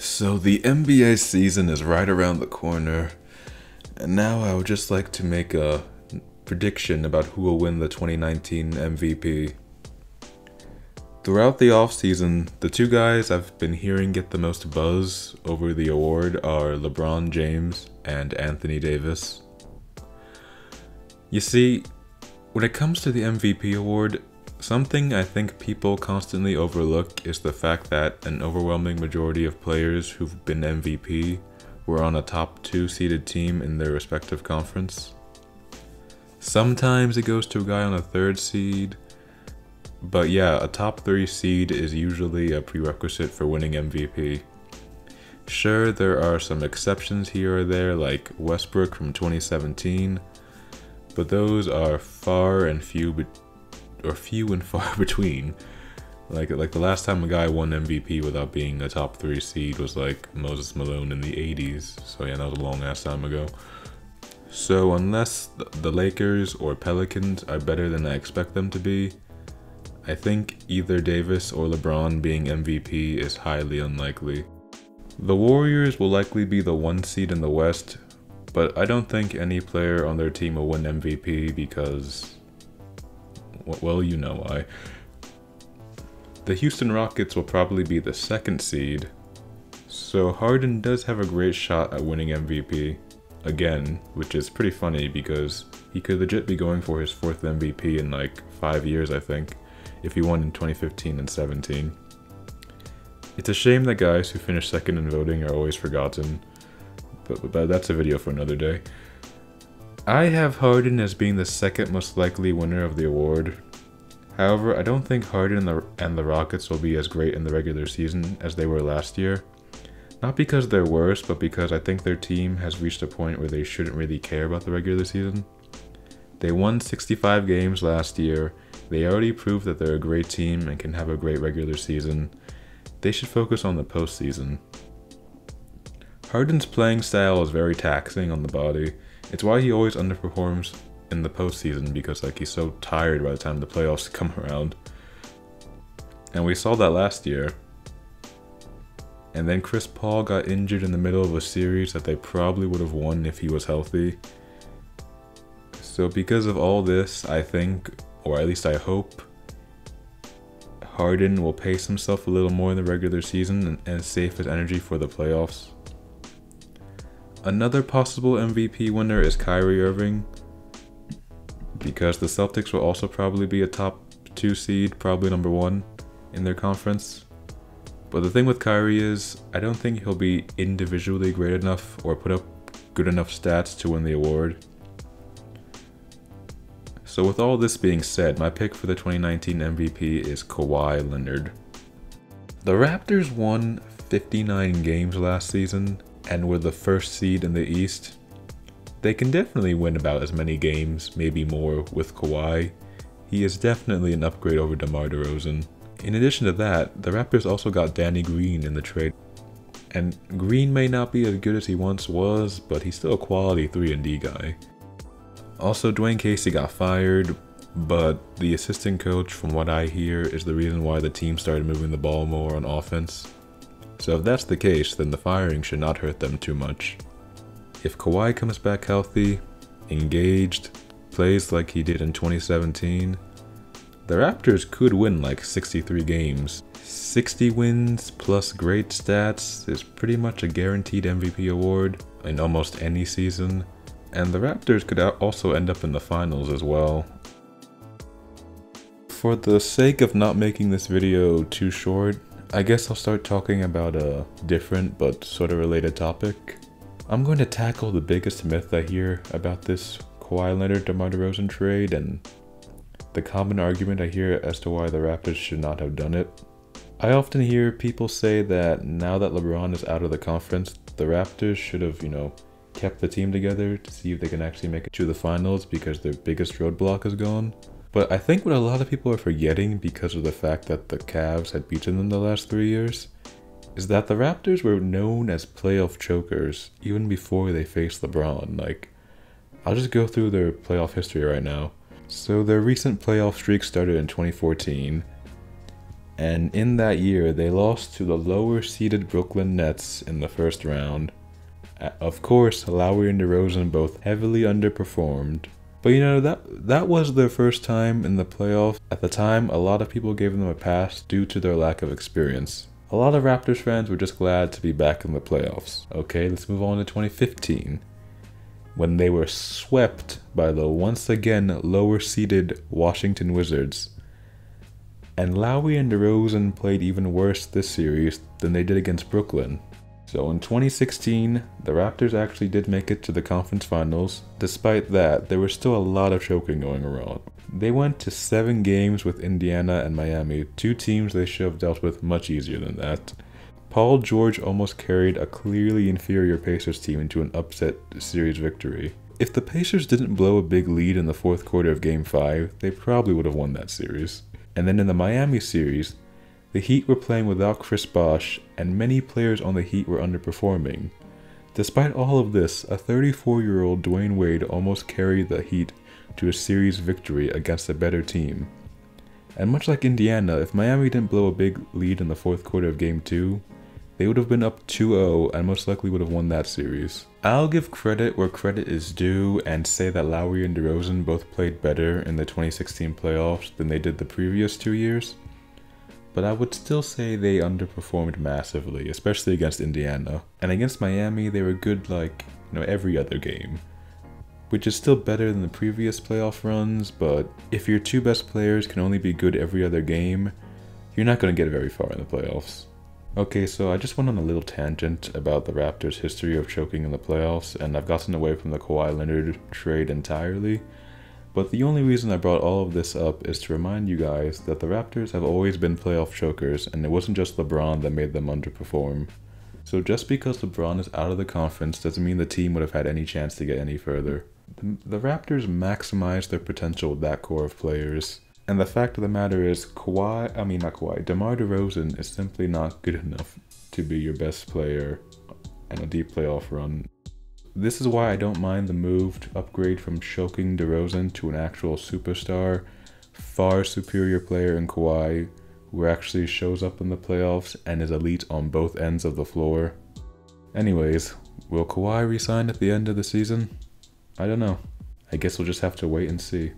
So the NBA season is right around the corner, and now I would just like to make a prediction about who will win the 2019 MVP. Throughout the offseason, the two guys I've been hearing get the most buzz over the award are LeBron James and Anthony Davis. You see, when it comes to the MVP award, something I think people constantly overlook is the fact that an overwhelming majority of players who've been MVP were on a top 2 seeded team in their respective conference. Sometimes it goes to a guy on a 3rd seed, but yeah, a top 3 seed is usually a prerequisite for winning MVP. Sure, there are some exceptions here or there, like Westbrook from 2017, but those are few and far between. Like the last time a guy won MVP without being a top 3 seed was like Moses Malone in the 80s. So yeah, that was a long ass time ago. So unless the Lakers or Pelicans are better than I expect them to be, I think either Davis or LeBron being MVP is highly unlikely. The Warriors will likely be the 1 seed in the West, but I don't think any player on their team will win MVP because, well, you know why. The Houston Rockets will probably be the 2nd seed, so Harden does have a great shot at winning MVP again, which is pretty funny because he could legit be going for his 4th MVP in like 5 years, I think, if he won in 2015 and 17. It's a shame that guys who finish 2nd in voting are always forgotten, but that's a video for another day. I have Harden as being the 2nd most likely winner of the award. However, I don't think Harden and the Rockets will be as great in the regular season as they were last year. Not because they're worse, but because I think their team has reached a point where they shouldn't really care about the regular season. They won 65 games last year. They already proved that they're a great team and can have a great regular season. They should focus on the postseason. Harden's playing style is very taxing on the body. It's why he always underperforms in the postseason, because like he's so tired by the time the playoffs come around. And we saw that last year. And then Chris Paul got injured in the middle of a series that they probably would have won if he was healthy. So because of all this, I think, or at least I hope, Harden will pace himself a little more in the regular season and save his energy for the playoffs. Another possible MVP winner is Kyrie Irving, because the Celtics will also probably be a top 2 seed, probably number 1 in their conference. But the thing with Kyrie is, I don't think he'll be individually great enough or put up good enough stats to win the award. So with all this being said, my pick for the 2019 MVP is Kawhi Leonard. The Raptors won 59 games last season and were the 1st seed in the East. They can definitely win about as many games, maybe more, with Kawhi. He is definitely an upgrade over DeMar DeRozan. In addition to that, the Raptors also got Danny Green in the trade. And Green may not be as good as he once was, but he's still a quality 3-and-D guy. Also, Dwayne Casey got fired, but the assistant coach, from what I hear, is the reason why the team started moving the ball more on offense. So if that's the case, then the firing should not hurt them too much. If Kawhi comes back healthy, engaged, plays like he did in 2017, the Raptors could win like 63 games. 60 wins plus great stats is pretty much a guaranteed MVP award in almost any season, and the Raptors could also end up in the finals as well. For the sake of not making this video too short, I guess I'll start talking about a different but sort of related topic. I'm going to tackle the biggest myth I hear about this Kawhi Leonard-DeMar DeRozan trade and the common argument I hear as to why the Raptors should not have done it. I often hear people say that now that LeBron is out of the conference, the Raptors should have, kept the team together to see if they can actually make it to the finals because their biggest roadblock is gone. But I think what a lot of people are forgetting, because of the fact that the Cavs had beaten them the last 3 years, is that the Raptors were known as playoff chokers even before they faced LeBron. Like, I'll just go through their playoff history right now. So their recent playoff streak started in 2014, And in that year, they lost to the lower seeded Brooklyn Nets in the first round. Of course, Lowry and DeRozan both heavily underperformed. But you know, that was their first time in the playoffs. At the time, a lot of people gave them a pass due to their lack of experience. A lot of Raptors fans were just glad to be back in the playoffs. Okay, let's move on to 2015, when they were swept by the once again lower seeded Washington Wizards. And Lowry and DeRozan played even worse this series than they did against Brooklyn. So in 2016, the Raptors actually did make it to the conference finals. Despite that, there was still a lot of choking going around. They went to 7 games with Indiana and Miami, 2 teams they should have dealt with much easier than that. Paul George almost carried a clearly inferior Pacers team into an upset series victory. If the Pacers didn't blow a big lead in the fourth quarter of Game 5, they probably would have won that series. And then in the Miami series, the Heat were playing without Chris Bosh, and many players on the Heat were underperforming. Despite all of this, a 34-year-old Dwyane Wade almost carried the Heat to a series victory against a better team. And much like Indiana, if Miami didn't blow a big lead in the fourth quarter of Game 2, they would have been up 2-0 and most likely would have won that series. I'll give credit where credit is due and say that Lowry and DeRozan both played better in the 2016 playoffs than they did the previous 2 years. But I would still say they underperformed massively, especially against Indiana. And against Miami, they were good every other game, which is still better than the previous playoff runs, but if your 2 best players can only be good every other game, you're not going to get very far in the playoffs. Okay, so I just went on a little tangent about the Raptors' history of choking in the playoffs, and I've gotten away from the Kawhi Leonard trade entirely. But the only reason I brought all of this up is to remind you guys that the Raptors have always been playoff chokers, and it wasn't just LeBron that made them underperform. So just because LeBron is out of the conference doesn't mean the team would have had any chance to get any further. The Raptors maximized their potential with that core of players. And the fact of the matter is, DeMar DeRozan is simply not good enough to be your best player in a deep playoff run. This is why I don't mind the move to upgrade from choking DeRozan to an actual superstar, far superior player in Kawhi, who actually shows up in the playoffs and is elite on both ends of the floor. Anyways, will Kawhi resign at the end of the season? I don't know. I guess we'll just have to wait and see.